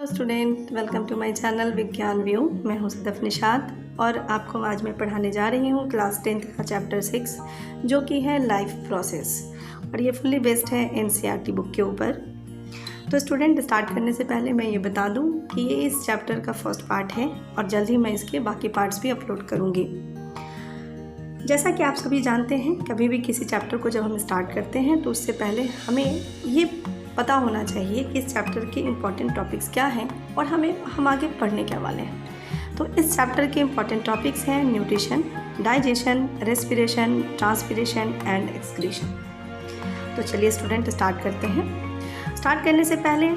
Student, welcome to my channel Vigyan view. मैं हूं सदफ निशात और आपको आज मैं पढ़ाने जा रही हूं क्लास 10th का चैप्टर 6 जो कि है लाइफ प्रोसेस, और ये फुल्ली बेस्ड है एनसीईआरटी बुक के ऊपर। तो स्टूडेंट, स्टार्ट करने से पहले मैं ये बता दूं कि ये इस चैप्टर का फर्स्ट पार्ट है और जल्द ही मैं इसके बाकी पार्ट्स भी अपलोड करूँगी। जैसा कि आप सभी जानते हैं, कभी भी किसी चैप्टर को जब हम स्टार्ट करते हैं तो उससे पहले हमें ये पता होना चाहिए कि इस चैप्टर के इम्पॉर्टेंट टॉपिक्स क्या हैं और हम आगे पढ़ने क्या वाले हैं। तो इस चैप्टर के इम्पॉर्टेंट टॉपिक्स हैं nutrition, digestion, respiration, transpiration and excretion. तो चलिए स्टूडेंट, स्टार्ट करते हैं। स्टार्ट करने से पहले,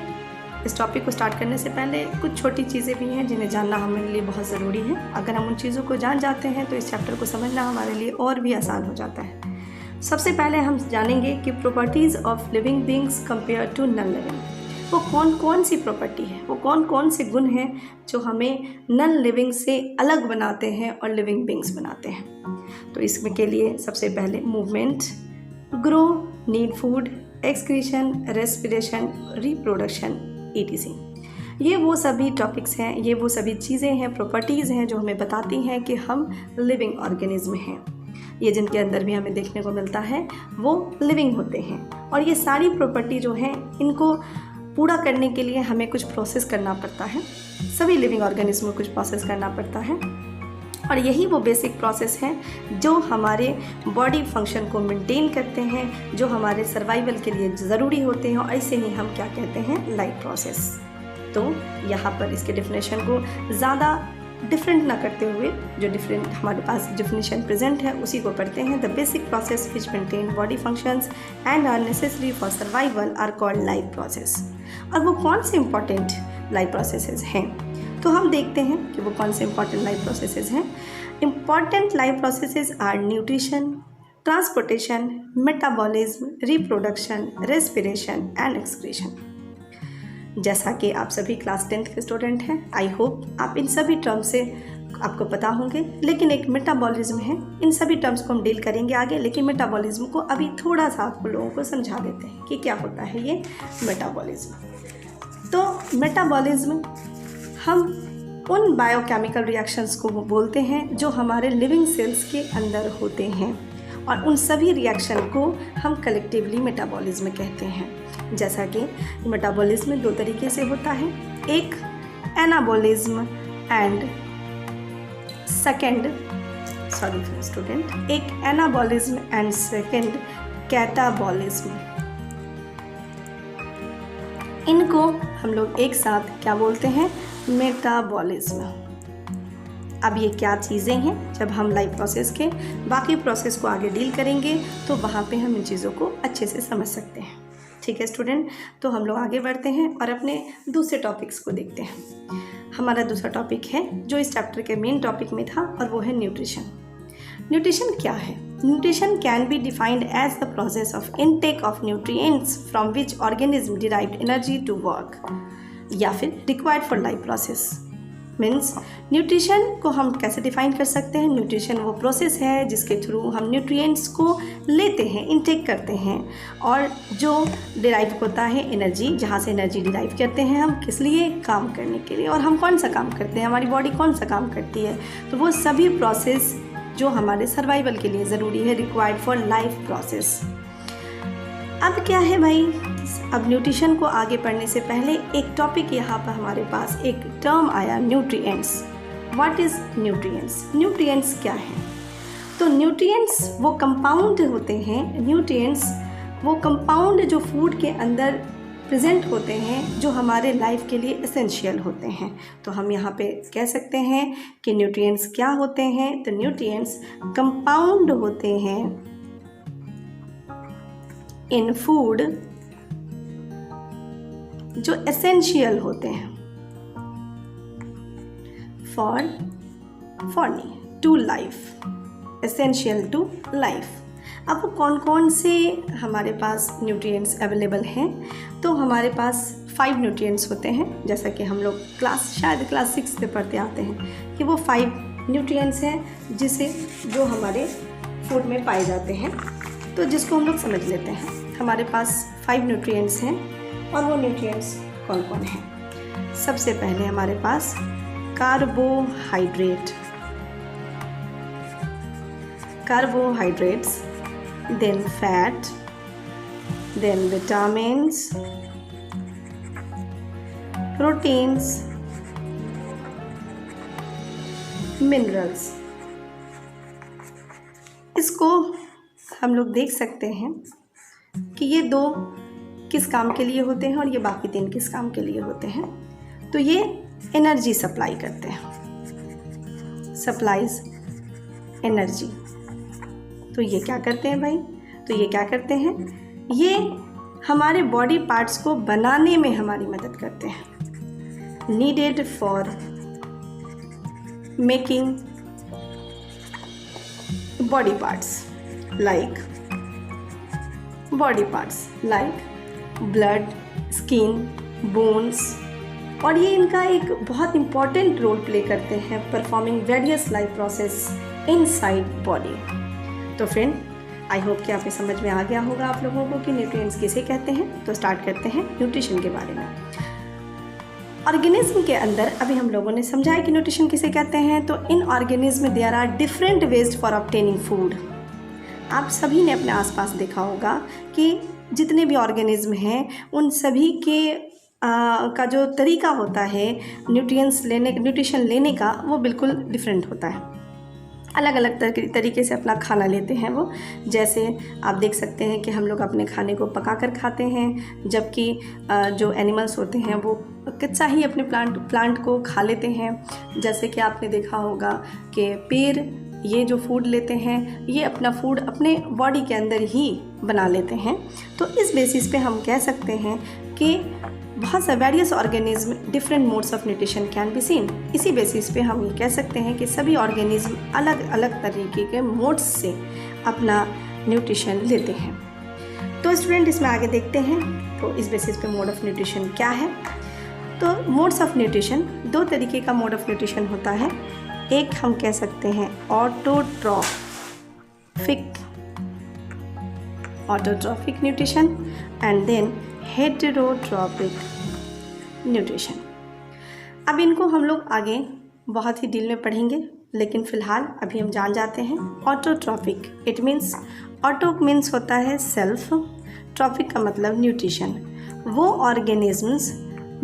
इस टॉपिक को स्टार्ट करने से पहले कुछ छोटी चीज़ें भी हैं जिन्हें जानना हमारे लिए बहुत ज़रूरी है। अगर हम उन चीज़ों को जान जाते हैं तो इस चैप्टर को समझना हमारे लिए और भी आसान हो जाता है। सबसे पहले हम जानेंगे कि properties of living beings compare to non living. वो कौन कौन सी प्रॉपर्टी है, वो कौन कौन से गुण हैं जो हमें नॉन लिविंग से अलग बनाते हैं और लिविंग बीइंग्स बनाते हैं। तो इसमें के लिए सबसे पहले movement, grow, need food, excretion, respiration, reproduction, etc। ये वो सभी टॉपिक्स हैं, ये वो सभी चीज़ें हैं, प्रॉपर्टीज़ हैं जो हमें बताती हैं कि हम लिविंग ऑर्गेनिज्म हैं। ये जिनके अंदर भी हमें देखने को मिलता है वो लिविंग होते हैं। और ये सारी प्रॉपर्टी जो हैं, इनको पूरा करने के लिए हमें कुछ प्रोसेस करना पड़ता है। सभी लिविंग ऑर्गेनिज्म में कुछ प्रोसेस करना पड़ता है और यही वो बेसिक प्रोसेस हैं जो हमारे बॉडी फंक्शन को मेंटेन करते हैं, जो हमारे सर्वाइवल के लिए ज़रूरी होते हैं, और ऐसे ही हम क्या कहते हैं, लाइफ प्रोसेस। तो यहाँ पर इसके डेफिनेशन को ज़्यादा डिफरेंट ना करते हुए, जो डिफरेंट हमारे पास डेफिनेशन प्रेजेंट है उसी को पढ़ते हैं। The basic process which maintain body functions and are necessary for survival are called life process. और वो कौन से इंपॉर्टेंट लाइफ प्रोसेसेस हैं, तो हम देखते हैं कि वो कौन से इंपॉर्टेंट लाइफ प्रोसेसेस हैं। Important life processes are nutrition, transportation, metabolism, reproduction, respiration and excretion. जैसा कि आप सभी क्लास 10th के स्टूडेंट हैं, आई होप आप इन सभी टर्म्स से आपको पता होंगे। लेकिन एक मेटाबॉलिज्म है, इन सभी टर्म्स को हम डील करेंगे आगे, लेकिन मेटाबॉलिज्म को अभी थोड़ा सा आप लोगों को समझा देते हैं कि क्या होता है ये मेटाबॉलिज्म। तो मेटाबॉलिज्म हम उन बायोकेमिकल रिएक्शंस को बोलते हैं जो हमारे लिविंग सेल्स के अंदर होते हैं, और उन सभी रिएक्शन को हम कलेक्टिवली मेटाबॉलिज्म कहते हैं। जैसा कि मेटाबॉलिज्म दो तरीके से होता है, एक anabolism and second, sorry student, एक एनाबॉलिज्म एंड सेकेंड कैटाबॉलिज्म। इनको हम लोग एक साथ क्या बोलते हैं, मेटाबॉलिज्म। अब ये क्या चीज़ें हैं, जब हम लाइफ प्रोसेस के बाकी प्रोसेस को आगे डील करेंगे तो वहाँ पे हम इन चीज़ों को अच्छे से समझ सकते हैं। ठीक है स्टूडेंट, तो हम लोग आगे बढ़ते हैं और अपने दूसरे टॉपिक्स को देखते हैं। हमारा दूसरा टॉपिक है जो इस चैप्टर के मेन टॉपिक में था, और वो है न्यूट्रिशन। न्यूट्रिशन क्या है? Nutrition can be defined as the process of intake of nutrients from which organism derived energy to work, या फिर required for life process. Means nutrition को हम कैसे डिफाइन कर सकते हैं? न्यूट्रिशन वो प्रोसेस है जिसके थ्रू हम न्यूट्रिएंट्स को लेते हैं, इनटेक करते हैं, और जो डिराइव होता है एनर्जी, जहाँ से एनर्जी डिराइव करते हैं हम किस लिए, काम करने के लिए। और हम कौन सा काम करते हैं, हमारी बॉडी कौन सा काम करती है, तो वो सभी प्रोसेस जो हमारे सर्वाइवल के लिए ज़रूरी है, रिक्वायर्ड फॉर लाइफ प्रोसेस। अब क्या है भाई, अब न्यूट्रिशन को आगे पढ़ने से पहले एक टॉपिक यहाँ पर हमारे पास एक टर्म आया, nutrients. What is nutrients? Nutrients क्या है? तो न्यूट्रिएंट्स वो कंपाउंड होते हैं, न्यूट्रिएंट्स वो कंपाउंड जो फूड के अंदर प्रेजेंट होते हैं, जो हमारे लाइफ के लिए एसेंशियल होते हैं। तो हम यहाँ पे कह सकते हैं कि न्यूट्रिएंट्स क्या होते हैं? तो न्यूट्रिएंट्स कंपाउंड होते हैं इन फूड जो एसेंशियल होते हैं to life, essential to life. अब वो कौन कौन से हमारे पास न्यूट्रिएंट्स अवेलेबल हैं? तो हमारे पास 5 न्यूट्रिएंट्स होते हैं, जैसा कि हम लोग शायद क्लास 6 में पढ़ते आते हैं कि वो 5 न्यूट्रिएंट्स हैं जो हमारे फूड में पाए जाते हैं। तो जिसको हम लोग समझ लेते हैं, हमारे पास 5 न्यूट्रिएंट्स हैं और वो न्यूट्रिएंट्स कौन कौन हैं। सबसे पहले हमारे पास carbohydrates, then fat, then vitamins, proteins, minerals। इसको हम लोग देख सकते हैं कि ये 2 किस काम के लिए होते हैं और ये बाकी 3 किस काम के लिए होते हैं। तो ये एनर्जी सप्लाई करते हैं, सप्लाइज एनर्जी। तो ये क्या करते हैं भाई? तो ये क्या करते हैं? ये हमारे बॉडी पार्ट्स को बनाने में हमारी मदद करते हैं। Needed for making body parts like blood, skin, bones, और ये इनका एक बहुत इम्पॉर्टेंट रोल प्ले करते हैं performing various life process inside body. तो फ्रेंड, आई होप कि आपको समझ में आ गया होगा आप लोगों को कि न्यूट्रिएंट्स किसे कहते हैं। तो स्टार्ट करते हैं न्यूट्रिशन के बारे में। ऑर्गेनिज्म के अंदर अभी हम लोगों ने समझा है कि न्यूट्रिशन किसे कहते हैं। तो in organism there are different ways for obtaining food. आप सभी ने अपने आसपास देखा होगा कि जितने भी ऑर्गेनिज्म हैं उन सभी के का जो तरीका होता है न्यूट्रिशन लेने का, वो बिल्कुल डिफरेंट होता है। अलग अलग तरीके से अपना खाना लेते हैं वो। जैसे आप देख सकते हैं कि हम लोग अपने खाने को पका कर खाते हैं, जबकि जो एनिमल्स होते हैं वो कच्चा ही अपने प्लांट को खा लेते हैं। जैसे कि आपने देखा होगा कि पेड़ ये जो फूड लेते हैं ये अपना फूड अपने बॉडी के अंदर ही बना लेते हैं। तो इस बेसिस पे हम कह सकते हैं कि बहुत सा various organism different modes of nutrition can be seen. इसी बेसिस पे हम ये कह सकते हैं कि सभी ऑर्गेनिज्म अलग अलग तरीके के मोड्स से अपना न्यूट्रिशन लेते हैं। तो स्टूडेंट, इसमें आगे देखते हैं। तो इस बेसिस पे मोड ऑफ न्यूट्रिशन क्या है? तो मोड्स ऑफ न्यूट्रिशन, 2 तरीके का मोड ऑफ न्यूट्रिशन होता है। एक हम कह सकते हैं autotrophic nutrition and then heterotrophic nutrition. अब इनको हम लोग आगे बहुत ही डिटेल में पढ़ेंगे, लेकिन फ़िलहाल अभी हम जान जाते हैं autotrophic. It means, auto means होता है सेल्फ, ट्रॉफिक का मतलब न्यूट्रिशन। वो ऑर्गेनिजम्स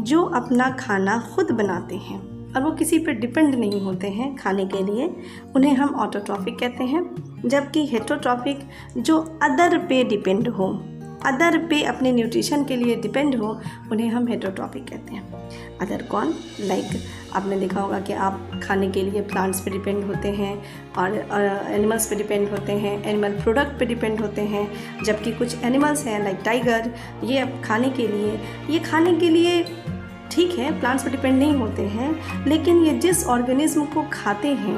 जो अपना खाना खुद बनाते हैं और वो किसी पर डिपेंड नहीं होते हैं खाने के लिए, उन्हें हम ऑटोट्रॉफिक कहते हैं। जबकि हेटेरोट्रॉफिक जो अदर पे डिपेंड हो, अदर पे अपने न्यूट्रिशन के लिए डिपेंड हो, उन्हें हम हेटेरोट्रॉपिक कहते हैं। अदर कौन? लाइक आपने देखा होगा कि आप खाने के लिए प्लांट्स पे डिपेंड होते हैं और एनिमल्स पे डिपेंड होते हैं, एनिमल प्रोडक्ट पे डिपेंड होते हैं। जबकि कुछ एनिमल्स हैं लाइक टाइगर, ये अब खाने के लिए ठीक है प्लांट्स पे डिपेंड नहीं होते हैं, लेकिन ये जिस ऑर्गेनिज्म को खाते हैं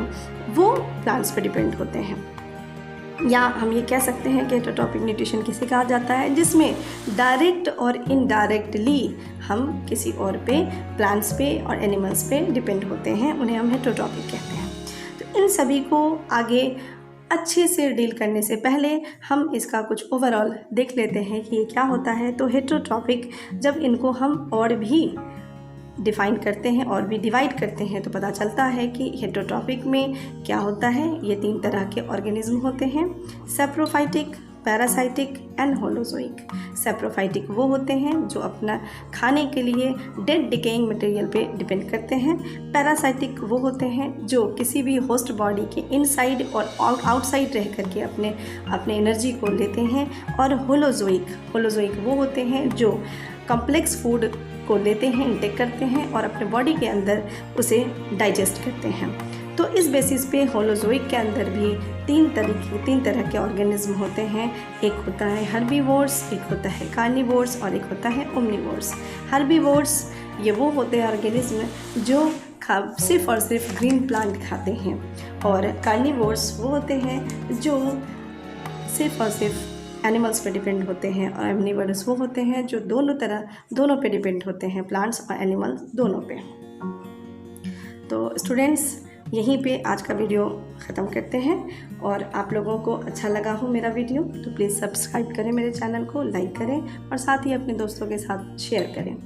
वो प्लांट्स पे डिपेंड होते हैं। या हम ये कह सकते हैं कि हेटेरोट्रॉपिक न्यूट्रिशन किसे कहा जाता है? जिसमें डायरेक्ट और इनडायरेक्टली हम किसी और पे, प्लांट्स पे और एनिमल्स पे डिपेंड होते हैं, उन्हें हम हेटेरोट्रॉपिक कहते हैं। तो इन सभी को आगे अच्छे से डील करने से पहले हम इसका कुछ ओवरऑल देख लेते हैं कि ये क्या होता है। तो हेटेरोट्रॉपिक, जब इनको हम और भी डिफाइन करते हैं और भी डिवाइड करते हैं तो पता चलता है कि हेटेरोट्रॉपिक में क्या होता है। ये 3 तरह के ऑर्गेनिज्म होते हैं, saprophytic, parasitic and holozoic. Saprophytic वो होते हैं जो अपना खाने के लिए डेड डिकेइंग मटेरियल पे डिपेंड करते हैं। पैरासाइटिक वो होते हैं जो किसी भी होस्ट बॉडी के इनसाइड और आउटसाइड रह करके अपने एनर्जी को लेते हैं। और होलोजोइक वो होते हैं जो कॉम्प्लेक्स फूड को लेते हैं, इंटेक करते हैं और अपने बॉडी के अंदर उसे डाइजेस्ट करते हैं। तो इस बेसिस पे होलोजोइक के अंदर भी 3 तरह के ऑर्गेनिज्म होते हैं। एक होता है हर्बीवोर्स, एक होता है कार्निवोर्स और एक होता है ओमनिवोर्स। हर्बीवोर्स ये वो होते हैं ऑर्गेनिज्म जो सिर्फ और सिर्फ ग्रीन प्लांट खाते हैं, और कार्निवोर्स वो होते हैं जो सिर्फ और सिर्फ एनिमल्स पे डिपेंड होते हैं, और ओमनिवोर्स वो होते हैं जो दोनों पे डिपेंड होते हैं, प्लांट्स और एनिमल्स दोनों पे। तो स्टूडेंट्स, यहीं पे आज का वीडियो ख़त्म करते हैं। और आप लोगों को अच्छा लगा हो मेरा वीडियो तो प्लीज़ सब्सक्राइब करें मेरे चैनल को, लाइक करें और साथ ही अपने दोस्तों के साथ शेयर करें।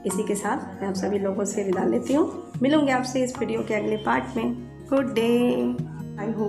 इसी के साथ मैं आप सभी लोगों से विदा लेती हूँ। मिलूँगी आपसे इस वीडियो के अगले पार्ट में। Good day. I hope